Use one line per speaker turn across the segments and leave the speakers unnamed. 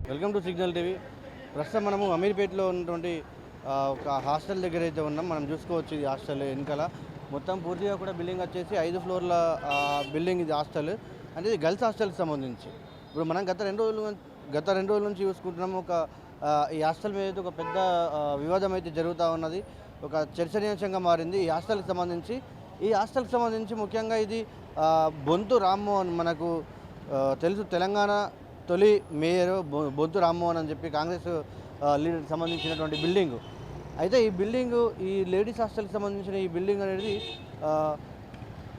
Welcome to signal TV. ప్రస్తుతం మనము అమీర్పేటలో ఉన్నటువంటి ఒక హాస్టల్ దగ్గర అయితే ఉన్నాం. మనం చూసుకోవచ్చు ఇది హాస్టల్ వెనకాల మొత్తం పూర్తిగా కూడా బిల్డింగ్ వచ్చేసి 5 ఫ్లోర్ల బిల్డింగ్. ఇది హాస్టల్ అంటే ఇది గర్ల్స్ హాస్టల్కి సంబంధించి. ఇప్పుడు మనం గత రెండు రోజుల నుంచి చూసుకుంటున్నాము. ఈ హాస్టల్ మీద ఒక పెద్ద వివాదం అయితే జరుగుతూ ఉన్నది. ఒక చర్చనీయాంశంగా మారింది ఈ హాస్టల్కి సంబంధించి. ఈ హాస్టల్కి సంబంధించి ముఖ్యంగా ఇది బొంతు రామ్మోహన్ మనకు తెలుసు, తెలంగాణ తొలి మేయర్ బొంతు రామ్మోహన్ అని చెప్పి కాంగ్రెస్ లీడర్కి సంబంధించినటువంటి బిల్డింగు. అయితే ఈ బిల్డింగు, ఈ లేడీస్ హాస్టల్కి సంబంధించిన ఈ బిల్డింగ్ అనేది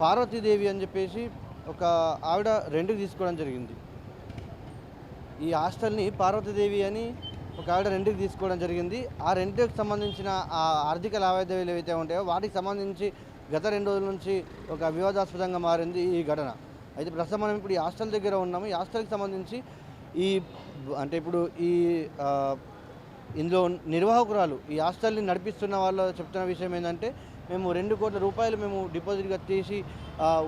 పార్వతీదేవి అని చెప్పేసి ఒక ఆవిడ రెంట్కి తీసుకోవడం జరిగింది. ఈ హాస్టల్ని పార్వతీదేవి అని ఒక ఆవిడ రెంట్కి తీసుకోవడం జరిగింది. ఆ రెంట్కి సంబంధించిన ఆ ఆర్థిక లావాదేవీలు ఏవైతే ఉంటాయో వాటికి సంబంధించి గత 2 రోజుల నుంచి ఒక వివాదాస్పదంగా మారింది ఈ ఘటన. అయితే ప్రస్తుతం మనం ఇప్పుడు ఈ హాస్టల్ దగ్గర ఉన్నాము. ఈ హాస్టల్కి సంబంధించి ఇప్పుడు ఇందులో నిర్వాహకురాలు, ఈ హాస్టల్ని నడిపిస్తున్న వాళ్ళు చెప్తున్న విషయం ఏంటంటే, మేము 2 కోట్ల రూపాయలు మేము డిపాజిట్గా తీసి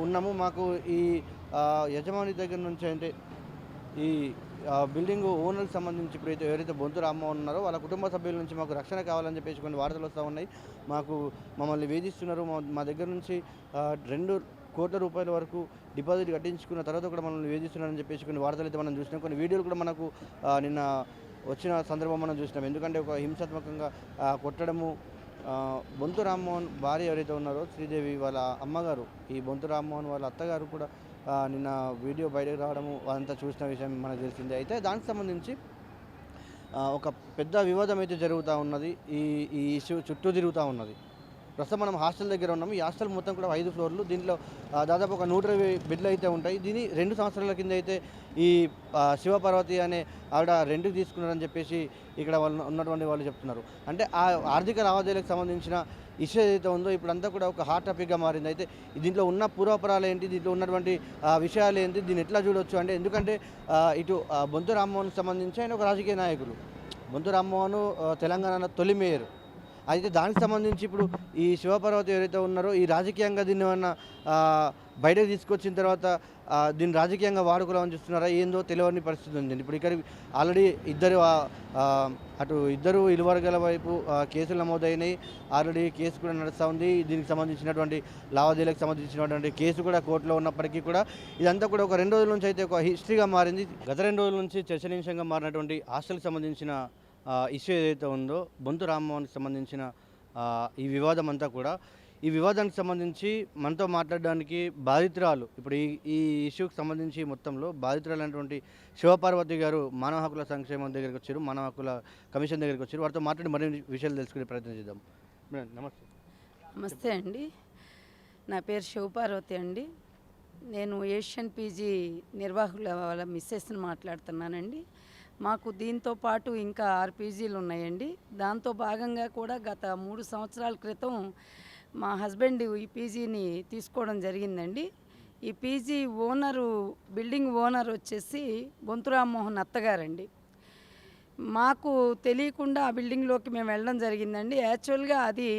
ఉన్నాము. మాకు ఈ యజమాని దగ్గర నుంచి అంటే ఈ బిల్డింగ్ ఓనర్కి సంబంధించి ఇప్పుడు ఎవరైతే బొంతు రామ్మోహన్ ఉన్నారో వాళ్ళ కుటుంబ సభ్యుల నుంచి మాకు రక్షణ కావాలని చెప్పేసి కొన్ని వార్తలు వస్తూ ఉన్నాయి. మమ్మల్ని వేధిస్తున్నారు, మా దగ్గర నుంచి 2 కోట్ల రూపాయల వరకు డిపాజిట్ కట్టించుకున్న తర్వాత కూడా మనల్ని వేధిస్తున్నారని చెప్పేసి కొన్ని వార్తలు అయితే మనం చూసినాం. కొన్ని వీడియోలు కూడా మనకు నిన్న వచ్చిన సందర్భం మనం చూసినాం. ఎందుకంటే ఒక హింసాత్మకంగా కొట్టడము, బొంతు రామ్మోహన్ భార్య ఎవరైతే ఉన్నారో శ్రీదేవి వాళ్ళ అమ్మగారు, ఈ బొంతు రామ్మోహన్ వాళ్ళ అత్తగారు కూడా నిన్న వీడియో బయటకు రావడము అదంతా చూసిన విషయం మనకు తెలిసింది. అయితే దానికి సంబంధించి ఒక పెద్ద వివాదం అయితే జరుగుతూ ఉన్నది. ఈ ఇష్యూ చుట్టూ తిరుగుతూ ఉన్నది. ప్రస్తుతం మనం హాస్టల్ దగ్గర ఉన్నాము. ఈ హాస్టల్ మొత్తం కూడా 5 ఫ్లోర్లు. దీంట్లో దాదాపు ఒక 120 బెడ్లు అయితే ఉంటాయి. దీన్ని 2 సంవత్సరాల కింద అయితే ఈ శివపార్వతి అనే ఆవిడ రెంట్కి తీసుకున్నారని చెప్పేసి ఇక్కడ ఉన్నటువంటి వాళ్ళు చెప్తున్నారు. అంటే ఆ ఆర్థిక లావాదేవీలకు సంబంధించిన ఇష్యూ ఏదైతే ఉందో ఇప్పుడంతా కూడా ఒక హాట్ టాపిక్గా మారింది. అయితే దీంట్లో ఉన్న పూర్వాపరాలు ఏంటి, దీంట్లో ఉన్నటువంటి విషయాలు ఏంటి, దీన్ని ఎట్లా చూడొచ్చు అంటే, ఎందుకంటే ఇటు బొంతు రామ్మోహన్కి సంబంధించి ఆయన ఒక రాజకీయ నాయకులు. బొంతు రామ్మోహన్ తెలంగాణ తొలి మేయర్. అయితే దానికి సంబంధించి ఇప్పుడు ఈ శివపార్వతి ఎవరైతే ఉన్నారో ఈ రాజకీయంగా దీన్ని ఏమన్నా బయటకు తీసుకొచ్చిన తర్వాత దీన్ని రాజకీయంగా వాడుకోవాలని చూస్తున్నారా ఏందో తెలియని పరిస్థితి ఉంది. ఇప్పుడు ఇక్కడ ఆల్రెడీ ఇద్దరు ఇరువర్గాల వైపు కేసులు నమోదైనాయి. ఆల్రెడీ కేసు కూడా నడుస్తూ ఉంది. దీనికి సంబంధించినటువంటి లావాదేవీలకు సంబంధించినటువంటి కేసు కూడా కోర్టులో ఉన్నప్పటికీ కూడా ఇదంతా కూడా ఒక 2 రోజుల నుంచి అయితే ఒక హిస్టరీగా మారింది. గత 2 రోజుల నుంచి చర్చనీయాంశంగా మారినటువంటి హాస్టల్కి సంబంధించిన ఇష్యూ ఏదైతే ఉందో బొంతు రామ్మోహన్కి సంబంధించిన ఈ వివాదం అంతా కూడా, ఈ వివాదానికి సంబంధించి మనతో మాట్లాడడానికి బాధితురాలు, ఇప్పుడు ఈ ఇష్యూకి సంబంధించి మొత్తంలో బాధితురాలైనటువంటి శివపార్వతి గారు మానవ హక్కుల సంక్షేమం దగ్గరికి వచ్చారు, మానవ హక్కుల కమిషన్ దగ్గరికి వచ్చారు. వారితో మాట్లాడి మరిన్ని విషయాలు తెలుసుకునే ప్రయత్నం చేద్దాం. నమస్తే.
నమస్తే అండి, నా పేరు శివపార్వతి అండి. నేను ఏషియన్ పీజీ నిర్వాహకుల వాళ్ళ మిస్సెస్ని మాట్లాడుతున్నానండి. మాకు దీంతో పాటు ఇంకా 6 పీజీలు ఉన్నాయండి. దాంతో భాగంగా కూడా గత 3 సంవత్సరాల క్రితం మా హస్బెండ్ ఈ పీజీని తీసుకోవడం జరిగిందండి. ఈ పీజీ బిల్డింగ్ ఓనర్ వచ్చేసి బొంతు రామ్మోహన్ అత్తగారండి. మాకు తెలియకుండా ఆ బిల్డింగ్లోకి మేము వెళ్ళడం జరిగిందండి. యాక్చువల్గా అది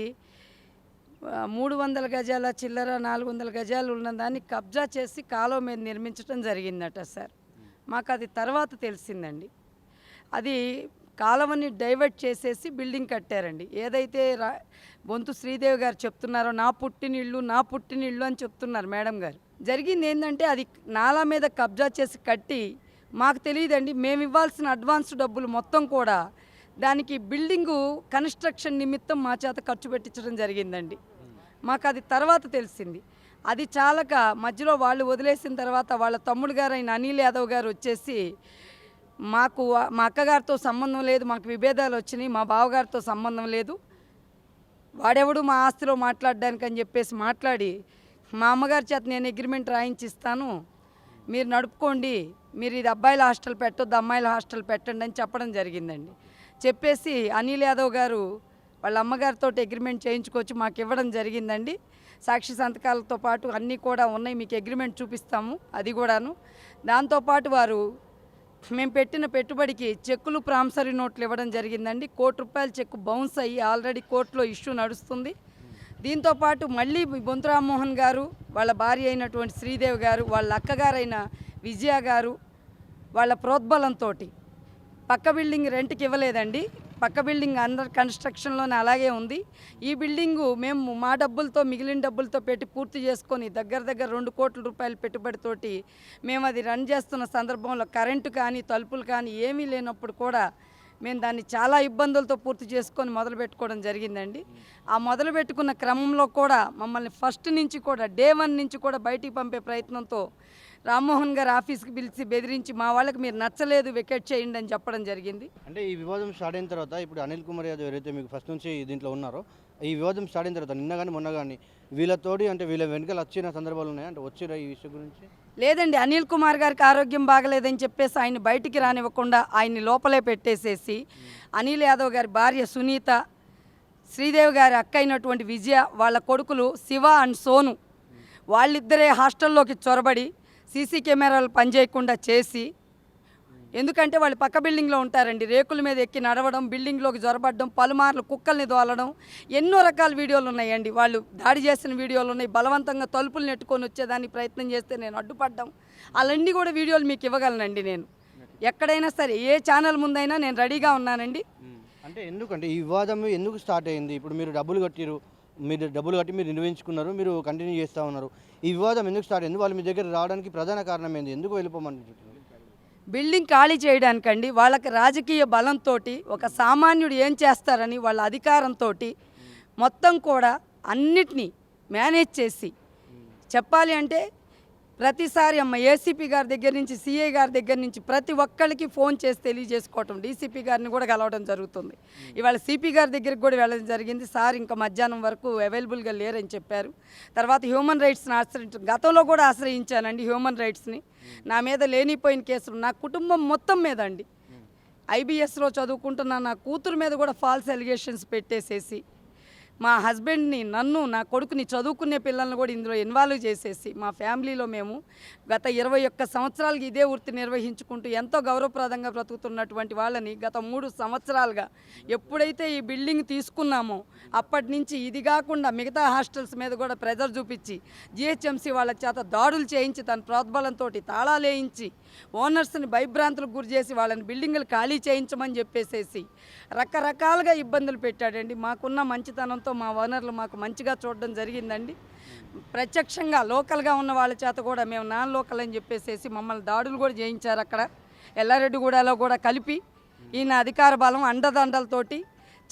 300 గజాల చిల్లర 400 గజాలు ఉన్నదాన్ని కబ్జా చేసి కాలువ మీద నిర్మించడం జరిగిందట సార్. మాకు అది తర్వాత తెలిసిందండి. అది కాలువని డైవర్ట్ చేసేసి బిల్డింగ్ కట్టారండి. ఏదైతే బొంతు శ్రీదేవి గారు చెప్తున్నారో నా పుట్టినిళ్ళు అని చెప్తున్నారు మేడం గారు. జరిగింది ఏంటంటే అది నాలా మీద కబ్జా చేసి కట్టి మాకు తెలియదండి. మేము ఇవ్వాల్సిన అడ్వాన్స్ డబ్బులు మొత్తం కూడా దానికి బిల్డింగు కన్స్ట్రక్షన్ నిమిత్తం మా చేత ఖర్చు పెట్టించడం జరిగిందండి. మాకు అది తర్వాత తెలిసింది. అది చాలక మధ్యలో వాళ్ళు వదిలేసిన తర్వాత వాళ్ళ తమ్ముడు గారైన అనిల్ యాదవ్ గారు వచ్చేసి మా అక్కగారితో సంబంధం లేదు, మాకు విభేదాలు వచ్చినాయి, మా బావగారితో సంబంధం లేదు, వాడెవడు మా ఆస్తిలో మాట్లాడడానికి అని చెప్పేసి మాట్లాడి మా అమ్మగారి చేత నేను అగ్రిమెంట్ రాయించిస్తాను, మీరు నడుపుకోండి, మీరు ఇది అబ్బాయిల హాస్టల్ పెట్టొద్దు, అమ్మాయిల హాస్టల్ పెట్టండి అని చెప్పడం జరిగిందండి. చెప్పేసి అనిల్ యాదవ్ గారు వాళ్ళ అమ్మగారితో అగ్రిమెంట్ చేయించుకొచ్చి మాకు ఇవ్వడం జరిగిందండి. సాక్షి సంతకాలతో పాటు అన్నీ కూడా ఉన్నాయి, మీకు అగ్రిమెంట్ చూపిస్తాము అది కూడాను. దాంతోపాటు వారు మేము పెట్టిన పెట్టుబడికి చెక్కులు ప్రామిసరీ నోట్లు ఇవ్వడం జరిగిందండి. ₹1 కోటి చెక్కు బౌన్స్ అయ్యి ఆల్రెడీ కోర్టులో ఇష్యూ నడుస్తుంది. దీంతోపాటు మళ్ళీ బొంతు రామ్మోహన్ గారు, వాళ్ళ భార్య అయినటువంటి శ్రీదేవి గారు, వాళ్ళ అక్కగారైన విజయ గారు వాళ్ళ ప్రోద్బలంతో పక్క బిల్డింగ్ రెంట్కి ఇవ్వలేదండి. పక్క బిల్డింగ్ అండర్ కన్స్ట్రక్షన్లోనే అలాగే ఉంది. ఈ బిల్డింగు మేము మా డబ్బులతో, మిగిలిన డబ్బులతో పెట్టి పూర్తి చేసుకొని దగ్గర 2 కోట్ల రూపాయల పెట్టుబడితోటి మేము అది రన్ చేస్తున్న సందర్భంలో కరెంటు కానీ తలుపులు కానీ ఏమీ లేనప్పుడు కూడా మేము దాన్ని చాలా ఇబ్బందులతో పూర్తి చేసుకొని మొదలుపెట్టుకోవడం జరిగిందండి. ఆ మొదలుపెట్టుకున్న క్రమంలో కూడా మమ్మల్ని ఫస్ట్ నుంచి కూడా డే 1 నుంచి కూడా బయటికి పంపే ప్రయత్నంతో రామ్మోహన్ గారు ఆఫీస్కి పిలిచి బెదిరించి మా వాళ్ళకి మీరు నచ్చలేదు వెకేట్ చేయండి అని చెప్పడం జరిగింది.
అంటే ఈ వివాదం స్టార్ట్ అయిన తర్వాత ఇప్పుడు అనిల్ కుమార్ యాదవ్ ఎవరైతే మీకు ఫస్ట్ నుంచి దీంట్లో ఉన్నారో, ఈ వివాదం స్టార్ట్ అయిన తర్వాత నిన్న కానీ మొన్న కానీ వీళ్ళతోటి అంటే వీళ్ళ వెనకాల వచ్చిన సందర్భాలు ఉన్నాయి అంటే వచ్చిరా ఈ విషయం గురించి?
లేదండి, అనిల్ కుమార్ గారికి ఆరోగ్యం బాగలేదని చెప్పేసి ఆయన బయటికి రానివ్వకుండా ఆయన్ని లోపలే పెట్టేసేసి అనిల్ యాదవ్ గారి భార్య సునీత, శ్రీదేవి గారి అక్క అయినటువంటి విజయ, వాళ్ళ కొడుకులు శివ అండ్ సోను వాళ్ళిద్దరే హాస్టల్లోకి చొరబడి సీసీ కెమెరాలు పనిచేయకుండా చేసి, ఎందుకంటే వాళ్ళు పక్క బిల్డింగ్లో ఉంటారండి, రేకుల మీద ఎక్కి నడవడం, బిల్డింగ్లోకి జొరబడడం, పలుమార్లు కుక్కల్ని దోలడం, ఎన్నో రకాల వీడియోలు ఉన్నాయండి. వాళ్ళు దాడి చేసిన వీడియోలు ఉన్నాయి. బలవంతంగా తలుపులు నెట్టుకొని వచ్చేదానికి ప్రయత్నం చేస్తే నేను అడ్డుపడ్డం, అలాంటి కూడా వీడియోలు మీకు ఇవ్వగలనండి. నేను ఎక్కడైనా సరే ఏ ఛానల్ ముందైనా నేను రెడీగా ఉన్నానండి.
అంటే ఎందుకంటే ఈ వివాదం ఎందుకు స్టార్ట్ అయింది? ఇప్పుడు మీరు డబ్బులు కట్టి మీరు నిర్వహించుకున్నారు, మీరు కంటిన్యూ చేస్తూ ఉన్నారు. ఈ వివాదం ఎందుకు స్టార్ట్ అయింది? వాళ్ళు మీ దగ్గర రావడానికి ప్రధాన కారణం ఏంది? ఎందుకు వెళ్ళిపోమంటున్నారు?
బిల్డింగ్ ఖాళీ చేయడానికండి. వాళ్ళకి రాజకీయ బలంతో ఒక సామాన్యుడు ఏం చేస్తారని వాళ్ళ అధికారంతో మొత్తం కూడా అన్నిటినీ మేనేజ్ చేసి, చెప్పాలి అంటే ప్రతిసారి ఏసీపీ గారి దగ్గర నుంచి, సిఐ గారి దగ్గర నుంచి ప్రతి ఒక్కరికి ఫోన్ చేసి తెలియజేసుకోవటం, డీసీపీ గారిని కూడా కలవడం జరుగుతుంది. ఇవాళ సిపి గారి దగ్గరికి కూడా వెళ్ళడం జరిగింది. సార్ ఇంకా మధ్యాహ్నం వరకు అవైలబుల్గా లేరని చెప్పారు. తర్వాత హ్యూమన్ రైట్స్ని గతంలో కూడా ఆశ్రయించానండి హ్యూమన్ రైట్స్ని. నా మీద లేనిపోయిన కేసులు నా కుటుంబం మొత్తం మీద అండి, ఐబీఎస్లో చదువుకుంటున్న నా కూతురు మీద కూడా ఫాల్స్ ఎలిగేషన్స్ పెట్టేసేసి, మా హస్బెండ్ని, నన్ను, నా కొడుకుని, చదువుకునే పిల్లల్ని కూడా ఇందులో ఇన్వాల్వ్ చేసేసి, మా ఫ్యామిలీలో మేము గత 21 సంవత్సరాలకి ఇదే వృత్తి నిర్వహించుకుంటూ ఎంతో గౌరవప్రదంగా బ్రతుకుతున్నటువంటి వాళ్ళని గత 3 సంవత్సరాలుగా ఎప్పుడైతే ఈ బిల్డింగ్ తీసుకున్నామో అప్పటి నుంచి ఇది కాకుండా మిగతా హాస్టల్స్ మీద కూడా ప్రెజర్ చూపించి జిహెచ్ఎంసీ వాళ్ళ చేత దాడులు చేయించి తన ప్రోద్బలంతో తాళాలు వేయించి ఓనర్స్ని భయభ్రాంతులకు గురి చేసి వాళ్ళని బిల్డింగులు ఖాళీ చేయించమని చెప్పేసేసి రకరకాలుగా ఇబ్బందులు పెట్టాడండి. మాకున్న మంచితనంతో మా ఓనర్లు మాకు మంచిగా చూడడం జరిగిందండి. ప్రత్యక్షంగా లోకల్గా ఉన్న వాళ్ళ చేత కూడా మేము నాన్ లోకల్ అని చెప్పేసేసి మమ్మల్ని దాడులు కూడా చేయించారు. అక్కడ ఎల్లారెడ్డిగూడలో కూడా కలిపి ఈయన అధికార బలం అండదండలతోటి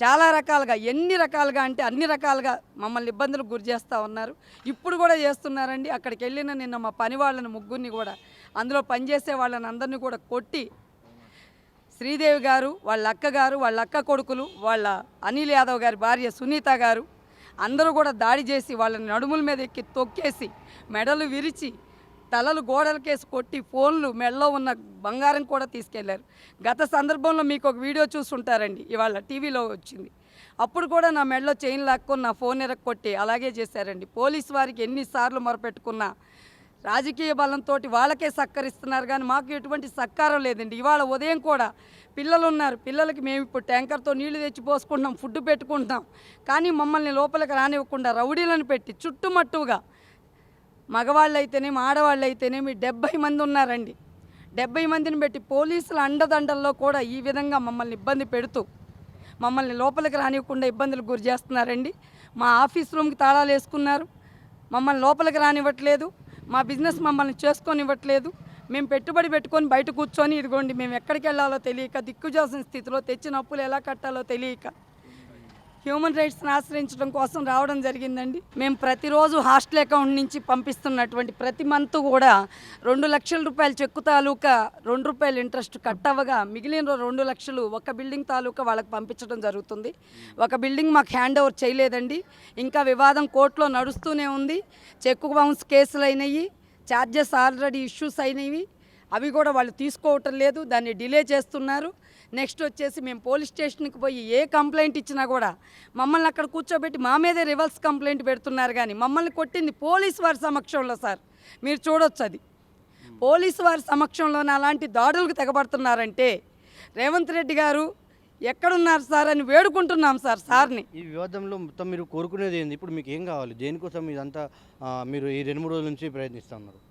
చాలా రకాలుగా, ఎన్ని రకాలుగా అంటే అన్ని రకాలుగా మమ్మల్ని ఇబ్బందులకు గురి చేస్తూ ఉన్నారు. ఇప్పుడు కూడా చేస్తున్నారండి. అక్కడికి వెళ్ళిన నిన్న మా పని వాళ్ళని ముగ్గురిని కూడా, అందులో పనిచేసే వాళ్ళని అందరినీ కూడా కొట్టి, శ్రీదేవి గారు, వాళ్ళ అక్క గారు, వాళ్ళ అక్క కొడుకులు, వాళ్ళ అనిల్ యాదవ్ గారి భార్య సునీత గారు అందరూ కూడా దాడి చేసి వాళ్ళని నడుముల మీద ఎక్కి తొక్కేసి, మెడలు విరిచి, తలలు గోడలకేసి కొట్టి, ఫోన్లు, మెడలో ఉన్న బంగారం కూడా తీసుకెళ్లారు. గత సందర్భంలో మీకు ఒక వీడియో చూస్తుంటారండి, ఇవాళ టీవీలో వచ్చింది. అప్పుడు కూడా నా మెడలో చైన్ లాక్కొని నా ఫోన్ ఎరక్కొట్టి అలాగే చేశారండి. పోలీసు వారికి ఎన్నిసార్లు మొరపెట్టుకున్నా రాజకీయ బలంతో వాళ్ళకే సక్కరిస్తున్నారు కానీ మాకు ఎటువంటి సత్కారం లేదండి. ఇవాళ ఉదయం కూడా పిల్లలు ఉన్నారు, పిల్లలకి మేము ఇప్పుడు ట్యాంకర్తో నీళ్లు తెచ్చి పోసుకుంటున్నాం, ఫుడ్ పెట్టుకుంటున్నాం, కానీ మమ్మల్ని లోపలికి రానివ్వకుండా రౌడీలను పెట్టి చుట్టుమట్టుగా మగవాళ్ళు అయితేనేమి, ఆడవాళ్ళు అయితేనేమి 70 మంది ఉన్నారండి. 70 మందిని పెట్టి పోలీసుల అండదండల్లో కూడా ఈ విధంగా మమ్మల్ని ఇబ్బంది పెడుతూ మమ్మల్ని లోపలికి రానివ్వకుండా ఇబ్బందులకు గురి చేస్తున్నారండి. మా ఆఫీస్ రూమ్కి తాళాలు వేసుకున్నారు, మమ్మల్ని లోపలికి రానివ్వట్లేదు, మా బిజినెస్ మమ్మల్ని చేసుకొని ఇవ్వట్లేదు. మేము పెట్టుబడి పెట్టుకొని బయట కూర్చొని ఇదిగోండి మేము ఎక్కడికి వెళ్ళాలో తెలియక, దిక్కుజోసిన స్థితిలో, తెచ్చిన అప్పులు ఎలా కట్టాలో తెలియక హ్యూమన్ రైట్స్ని ఆశ్రయించడం కోసం రావడం జరిగిందండి. మేము ప్రతిరోజు హాస్టల్ అకౌంట్ నుంచి పంపిస్తున్నటువంటి ప్రతి మంత్ కూడా 2 లక్షల రూపాయల చెక్కు తాలూకా 2 రూపాయలు ఇంట్రెస్ట్ కట్ అవ్వగా మిగిలిన 2 లక్షలు ఒక బిల్డింగ్ తాలూకా వాళ్ళకి పంపించడం జరుగుతుంది. ఒక బిల్డింగ్ మాకు హ్యాండ్ ఓవర్ చేయలేదండి. ఇంకా వివాదం కోర్టులో నడుస్తూనే ఉంది. చెక్కు బౌన్స్ కేసులు అయినాయి, ఛార్జెస్ ఆల్రెడీ ఇష్యూస్ అయినవి, అవి కూడా వాళ్ళు తీసుకోవటం లేదు, దాన్ని డిలే చేస్తున్నారు. నెక్స్ట్ వచ్చేసి మేము పోలీస్ స్టేషన్కి పోయి ఏ కంప్లైంట్ ఇచ్చినా కూడా మమ్మల్ని అక్కడ కూర్చోబెట్టి మా మీదే రివర్స్ కంప్లైంట్ పెడుతున్నారు. కానీ మమ్మల్ని కొట్టింది పోలీసు వారి సమక్షంలో సార్, మీరు చూడొచ్చు. అది పోలీసు వారి సమక్షంలోనే అలాంటి దాడులకు తెగబడుతున్నారంటే రేవంత్ రెడ్డి గారు ఎక్కడున్నారు సార్ అని వేడుకుంటున్నాం సార్ సార్ని.
ఈ వివాదంలో మొత్తం మీరు కోరుకునేది ఏంది? ఇప్పుడు మీకు ఏం కావాలి? దేనికోసం ఇదంతా మీరు ఈ 2-3 రోజుల నుంచి ప్రయత్నిస్తున్నారు?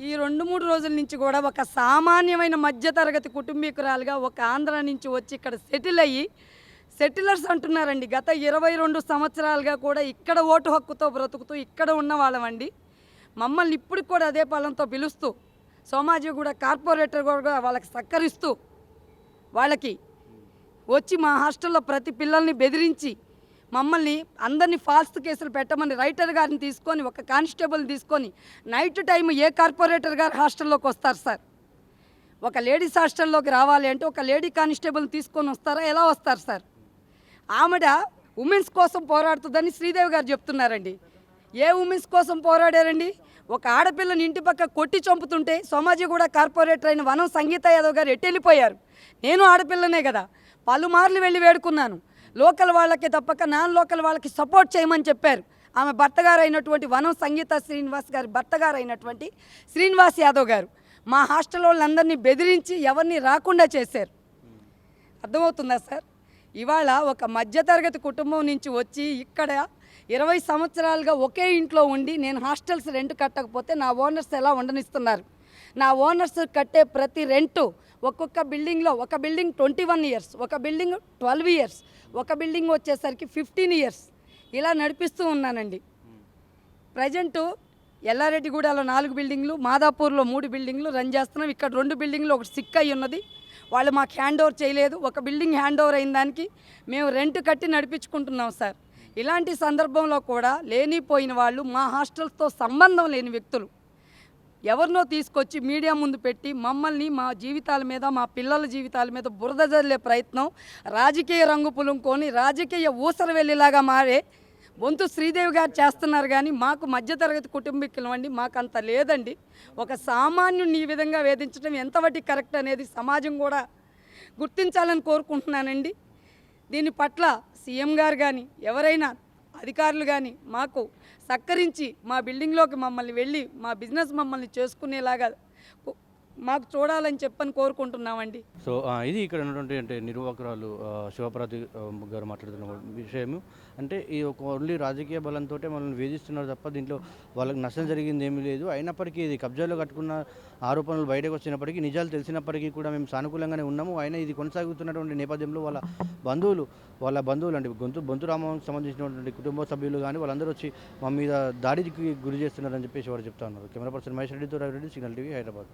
ఈ 2-3 రోజుల నుంచి కూడా ఒక సామాన్యమైన మధ్యతరగతి కుటుంబీకురాలుగా ఒక ఆంధ్ర నుంచి వచ్చి ఇక్కడ సెటిల్ అయ్యి సెటిలర్స్ అంటున్నారండి. గత 22 సంవత్సరాలుగా కూడా ఇక్కడ ఓటు హక్కుతో బ్రతుకుతూ ఇక్కడ ఉన్న వాళ్ళమండి. మమ్మల్ని ఇప్పుడు కూడా అదే పాలనతో పిలుస్తూ సోమాజిగూడ కార్పొరేటర్ కూడా వాళ్ళకి సహకరిస్తూ వాళ్ళకి వచ్చి మా హాస్టల్లో ప్రతి పిల్లల్ని బెదిరించి మమ్మల్ని అందరినీ ఫాల్స్ కేసులు పెట్టమని రైటర్ గారిని తీసుకొని ఒక కానిస్టేబుల్ని తీసుకొని నైట్ టైం ఏ కార్పొరేటర్ గారు హాస్టల్లోకి వస్తారు సార్? ఒక లేడీస్ హాస్టల్లోకి రావాలి అంటే ఒక లేడీ కానిస్టేబుల్ని తీసుకొని వస్తారా? ఎలా వస్తారు సార్? ఆమెడ ఉమెన్స్ కోసం పోరాడుతుందని శ్రీదేవి గారు చెప్తున్నారండి. ఏ ఉమెన్స్ కోసం పోరాడారండి? ఒక ఆడపిల్లని ఇంటి పక్క కొట్టి చంపుతుంటే సోమాజిగూడ కార్పొరేటర్ అయిన వనం సంగీత యాదవ్ గారు ఎట్టెళ్ళిపోయారు. నేను ఆడపిల్లనే కదా, పలుమార్లు వెళ్ళి వేడుకున్నాను. లోకల్ వాళ్ళకి తప్పక నాన్ లోకల్ వాళ్ళకి సపోర్ట్ చేయమని చెప్పారు. ఆమె భర్తగారు అయినటువంటి వనం సంగీత శ్రీనివాస్ గారి భర్తగారు అయినటువంటి శ్రీనివాస్ యాదవ్ గారు మా హాస్టల్ వాళ్ళందరినీ బెదిరించి ఎవరిని రాకుండా చేశారు. అర్థమవుతుందా సార్? ఇవాళ ఒక మధ్యతరగతి కుటుంబం నుంచి వచ్చి ఇక్కడ 20 సంవత్సరాలుగా ఒకే ఇంట్లో ఉండి నేను హాస్టల్స్ రెంట్ కట్టకపోతే నా ఓనర్స్ ఎలా ఉండనిస్తున్నారు? నా ఓనర్స్ కట్టే ప్రతి రెంటు ఒక్కొక్క బిల్డింగ్లో ఒక బిల్డింగ్ 21 ఇయర్స్, ఒక బిల్డింగ్ 12 ఇయర్స్, ఒక బిల్డింగ్ వచ్చేసరికి 15 ఇయర్స్ ఇలా నడిపిస్తూ ఉన్నానండి. ప్రజెంటు ఎల్లారెడ్డిగూడలో 4 బిల్డింగ్లు, మాదాపూర్లో 3 బిల్డింగ్లు రన్ చేస్తున్నాం. ఇక్కడ 2 బిల్డింగ్లు ఒకటి సిక్ అయి ఉన్నది, వాళ్ళు మాకు హ్యాండ్ ఓవర్ చేయలేదు. ఒక బిల్డింగ్ హ్యాండ్ ఓవర్ అయిన దానికి మేము రెంట్ కట్టి నడిపించుకుంటున్నాం సార్. ఇలాంటి సందర్భంలో కూడా లేనిపోయిన వాళ్ళు, మా హాస్టల్స్తో సంబంధం లేని వ్యక్తులు ఎవరినో తీసుకొచ్చి మీడియా ముందు పెట్టి మమ్మల్ని మా జీవితాల మీద, మా పిల్లల జీవితాల మీద బురద జల్లే ప్రయత్నం, రాజకీయ రంగు పులుంకొని రాజకీయ ఊసర వెళ్ళేలాగా మారే బొంతు శ్రీదేవి గారు చేస్తున్నారు. కానీ మాకు మధ్యతరగతి కుటుంబీకులం అండి, మాకు అంత లేదండి. ఒక సామాన్యుని ఈ విధంగా వేధించడం ఎంతవరకు కరెక్ట్ అనేది సమాజం కూడా గుర్తించాలని కోరుకుంటున్నానండి. దీని పట్ల సీఎం గారు కానీ ఎవరైనా అధికారులు కానీ మాకు సహకరించి మా బిల్డింగ్లోకి మమ్మల్ని వెళ్ళి మా బిజినెస్ మమ్మల్ని చేసుకునేలాగా మాకు చూడాలని చెప్పని కోరుకుంటున్నామండి.
సో ఇది ఇక్కడ ఉన్నటువంటి అంటే నిర్వాహకురాలు శివప్రతి గారు మాట్లాడుతున్న విషయం అంటే ఈ ఒక ఓన్లీ రాజకీయ బలంతో మనల్ని వేధిస్తున్నారు తప్ప దీంట్లో వాళ్ళకి నష్టం జరిగింది ఏమీ లేదు. అయినప్పటికీ ఇది కబ్జాలో కట్టుకున్న ఆరోపణలు బయటకు వచ్చినప్పటికీ, నిజాలు తెలిసినప్పటికీ కూడా మేము సానుకూలంగానే ఉన్నాము. అయినా ఇది కొనసాగుతున్నటువంటి నేపథ్యంలో వాళ్ళ బంధువులు అంటే బొంతు రామానికి సంబంధించినటువంటి కుటుంబ సభ్యులు కానీ వాళ్ళందరూ వచ్చి మా మీద దాడికి గురి చేస్తున్నారని చెప్పేసి వారు చెప్తా ఉన్నారు. కెమెరా పర్సన్ మహేష్ రెడ్డితో రవి రెడ్డి, సిగ్నల్ టీవీ, హైదరాబాద్.